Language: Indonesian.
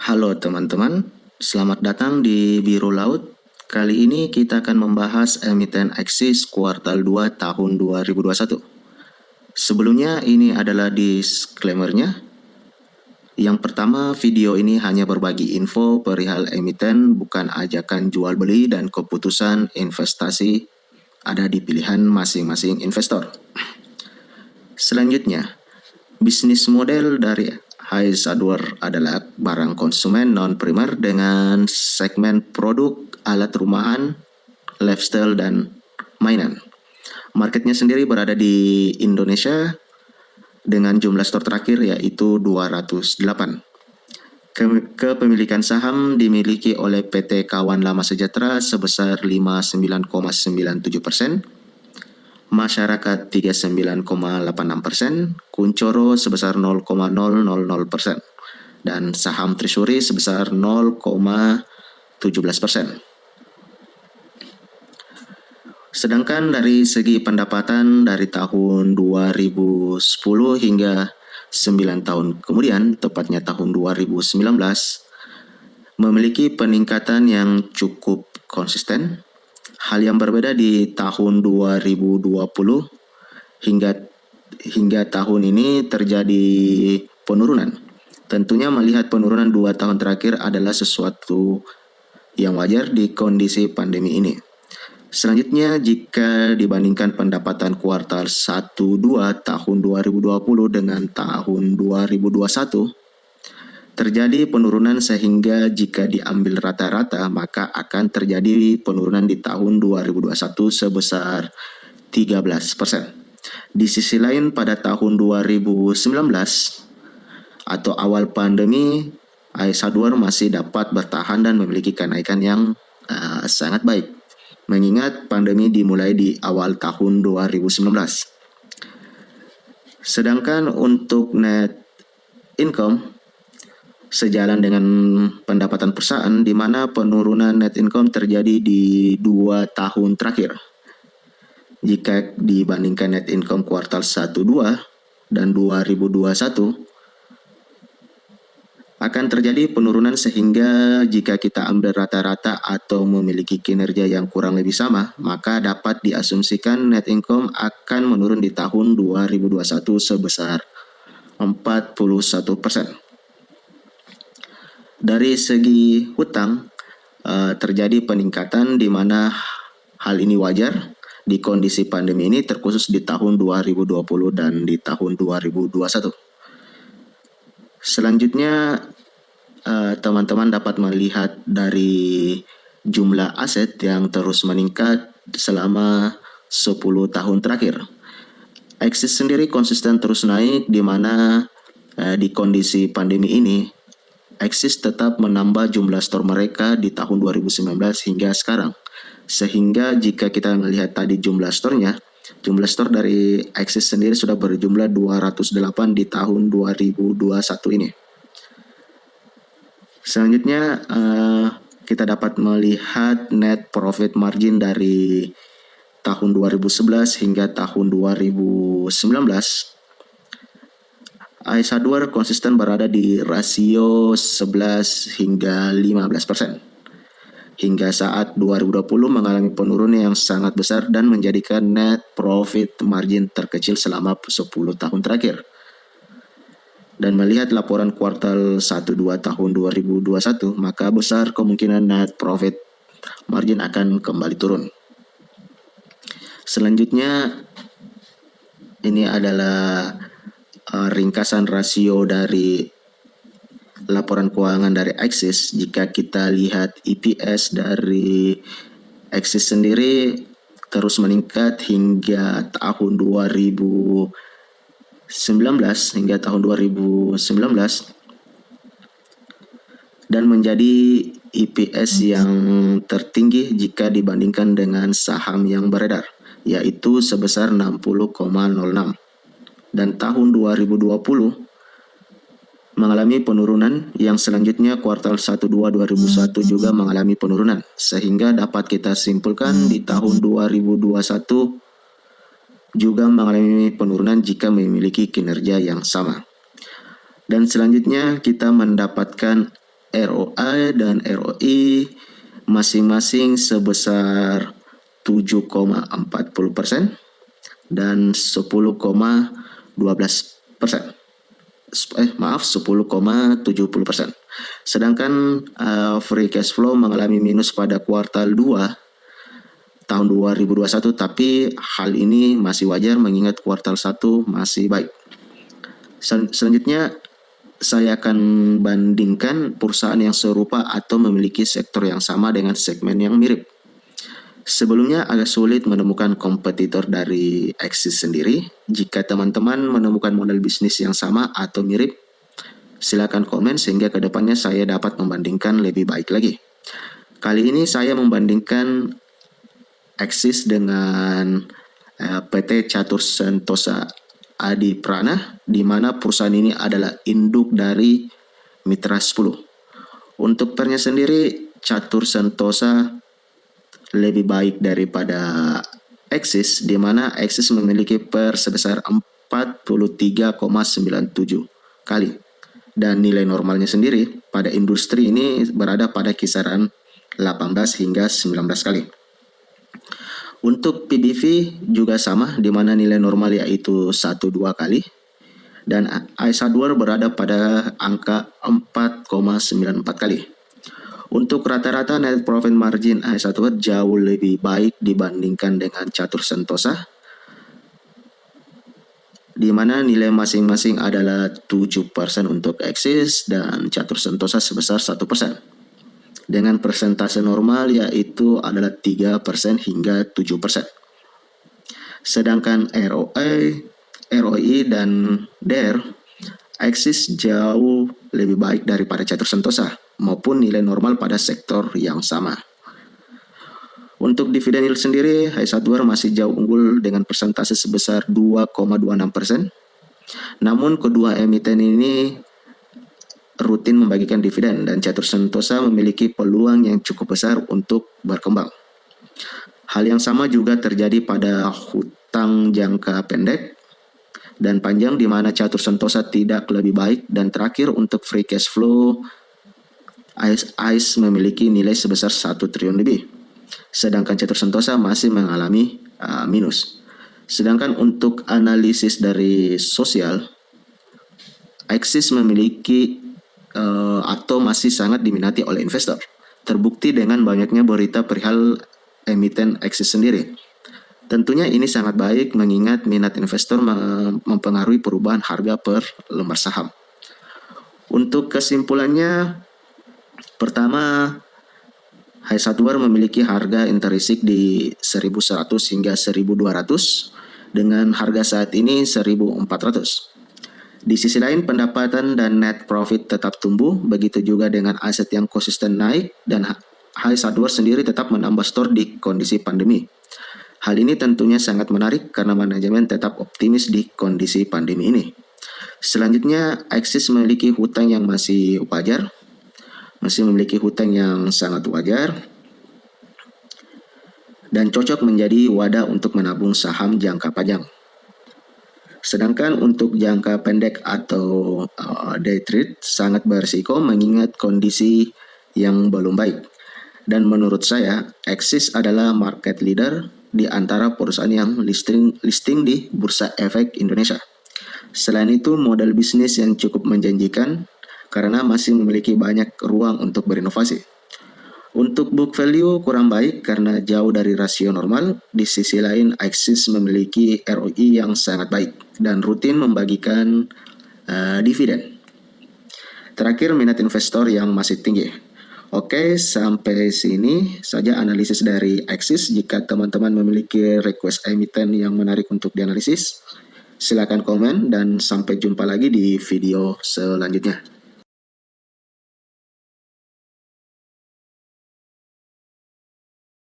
Halo teman-teman, selamat datang di Biro Laut. Kali ini kita akan membahas emiten Axis kuartal 2 tahun 2021. Sebelumnya ini adalah disclaimer-nya. Yang pertama, video ini hanya berbagi info perihal emiten, bukan ajakan jual beli dan keputusan investasi ada di pilihan masing-masing investor. Selanjutnya, bisnis model dari Hais Hardware adalah barang konsumen non-primer dengan segmen produk, alat rumahan, lifestyle, dan mainan. Marketnya sendiri berada di Indonesia dengan jumlah store terakhir yaitu 208. Kepemilikan saham dimiliki oleh PT Kawan Lama Sejahtera sebesar 59,97%, masyarakat 39,86%, Kuncoro sebesar 0,000%, dan saham Treasury sebesar 0,17%. Sedangkan dari segi pendapatan dari tahun 2010 hingga 9 tahun kemudian, tepatnya tahun 2019, memiliki peningkatan yang cukup konsisten. Hal yang berbeda di tahun 2020 hingga tahun ini terjadi penurunan. Tentunya melihat penurunan 2 tahun terakhir adalah sesuatu yang wajar di kondisi pandemi ini. Selanjutnya, jika dibandingkan pendapatan kuartal 1-2 tahun 2020 dengan tahun 2021, terjadi penurunan sehingga jika diambil rata-rata maka akan terjadi penurunan di tahun 2021 sebesar 13%. Di sisi lain pada tahun 2019 atau awal pandemi, Hais Hardware masih dapat bertahan dan memiliki kenaikan yang sangat baik, mengingat pandemi dimulai di awal tahun 2019. Sedangkan untuk net income sejalan dengan pendapatan perusahaan, di mana penurunan net income terjadi di 2 tahun terakhir. Jika dibandingkan net income kuartal 1-2 dan 2021, akan terjadi penurunan sehingga jika kita ambil rata-rata atau memiliki kinerja yang kurang lebih sama, maka dapat diasumsikan net income akan menurun di tahun 2021 sebesar 41%. Dari segi hutang, terjadi peningkatan di mana hal ini wajar di kondisi pandemi ini, terkhusus di tahun 2020 dan di tahun 2021. Selanjutnya, teman-teman dapat melihat dari jumlah aset yang terus meningkat selama 10 tahun terakhir. Axis sendiri konsisten terus naik, di mana di kondisi pandemi ini Axis tetap menambah jumlah store mereka di tahun 2019 hingga sekarang. Sehingga jika kita melihat tadi jumlah store-nya, jumlah store dari Axis sendiri sudah berjumlah 208 di tahun 2021 ini. Selanjutnya kita dapat melihat net profit margin dari tahun 2011 hingga tahun 2019. Hais Hardware konsisten berada di rasio 11 hingga 15%. Hingga saat 2020 mengalami penurunan yang sangat besar dan menjadikan net profit margin terkecil selama 10 tahun terakhir. Dan melihat laporan kuartal 1-2 tahun 2021, maka besar kemungkinan net profit margin akan kembali turun. Selanjutnya, ini adalah ringkasan rasio dari laporan keuangan dari Axis. Jika kita lihat EPS dari Axis sendiri terus meningkat hingga tahun 2019 dan menjadi EPS yang tertinggi jika dibandingkan dengan saham yang beredar, yaitu sebesar 60,06. Dan tahun 2020 mengalami penurunan yang selanjutnya kuartal 1-2 2021 juga mengalami penurunan, sehingga dapat kita simpulkan di tahun 2021 juga mengalami penurunan jika memiliki kinerja yang sama. Dan selanjutnya kita mendapatkan ROA dan ROI masing-masing sebesar 7,40% dan 10,12%. 10,70%. Sedangkan free cash flow mengalami minus pada kuartal 2 tahun 2021, tapi hal ini masih wajar mengingat kuartal 1 masih baik. Selanjutnya saya akan bandingkan perusahaan yang serupa atau memiliki sektor yang sama dengan segmen yang mirip. Sebelumnya agak sulit menemukan kompetitor dari Axis sendiri. Jika teman-teman menemukan model bisnis yang sama atau mirip, silakan komen sehingga kedepannya saya dapat membandingkan lebih baik lagi. Kali ini saya membandingkan Axis dengan PT Catur Sentosa Adi Prana, di mana perusahaan ini adalah induk dari Mitra 10. Untuk pernya sendiri, Catur Sentosa lebih baik daripada Axis, di mana Axis memiliki PER sebesar 43,97 kali. Dan nilai normalnya sendiri pada industri ini berada pada kisaran 18 hingga 19 kali. Untuk PBV juga sama, di mana nilai normal yaitu 1-2 kali. Dan AS Hardware berada pada angka 4,94 kali. Untuk rata-rata net profit margin AS Hardware jauh lebih baik dibandingkan dengan Catur Sentosa, di mana nilai masing-masing adalah 7% untuk Axis dan Catur Sentosa sebesar 1%. Dengan persentase normal yaitu adalah 3% hingga 7%. Sedangkan ROI, ROI dan DER, Axis jauh lebih baik daripada Catur Sentosa maupun nilai normal pada sektor yang sama. Untuk dividen yield sendiri, AS Hardware masih jauh unggul dengan persentase sebesar 2,26%. Namun kedua emiten ini rutin membagikan dividen dan Catur Sentosa memiliki peluang yang cukup besar untuk berkembang. Hal yang sama juga terjadi pada hutang jangka pendek dan panjang, di mana Catur Sentosa tidak lebih baik. Dan terakhir untuk free cash flow, AIS memiliki nilai sebesar 1 triliun lebih, sedangkan Catur Sentosa masih mengalami minus. Sedangkan untuk analisis dari sosial, Axis memiliki atau masih sangat diminati oleh investor. Terbukti dengan banyaknya berita perihal emiten Axis sendiri. Tentunya ini sangat baik mengingat minat investor mempengaruhi perubahan harga per lembar saham. Untuk kesimpulannya, pertama, AS Hardware memiliki harga intrinsik di 1.100 hingga 1.200 dengan harga saat ini 1.400. Di sisi lain, pendapatan dan net profit tetap tumbuh, begitu juga dengan aset yang konsisten naik, dan AS Hardware sendiri tetap menambah store di kondisi pandemi. Hal ini tentunya sangat menarik karena manajemen tetap optimis di kondisi pandemi ini. Selanjutnya, Axis memiliki hutang yang masih memiliki hutang yang sangat wajar dan cocok menjadi wadah untuk menabung saham jangka panjang. Sedangkan untuk jangka pendek atau day trade sangat berisiko mengingat kondisi yang belum baik. Dan menurut saya, Axis adalah market leader di antara perusahaan yang listing di Bursa Efek Indonesia. Selain itu, model bisnis yang cukup menjanjikan karena masih memiliki banyak ruang untuk berinovasi. Untuk book value kurang baik karena jauh dari rasio normal. Di sisi lain, Axis memiliki ROI yang sangat baik dan rutin membagikan dividen. Terakhir, minat investor yang masih tinggi. Oke, sampai sini saja analisis dari Axis. Jika teman-teman memiliki request emiten yang menarik untuk dianalisis, silakan komen dan sampai jumpa lagi di video selanjutnya.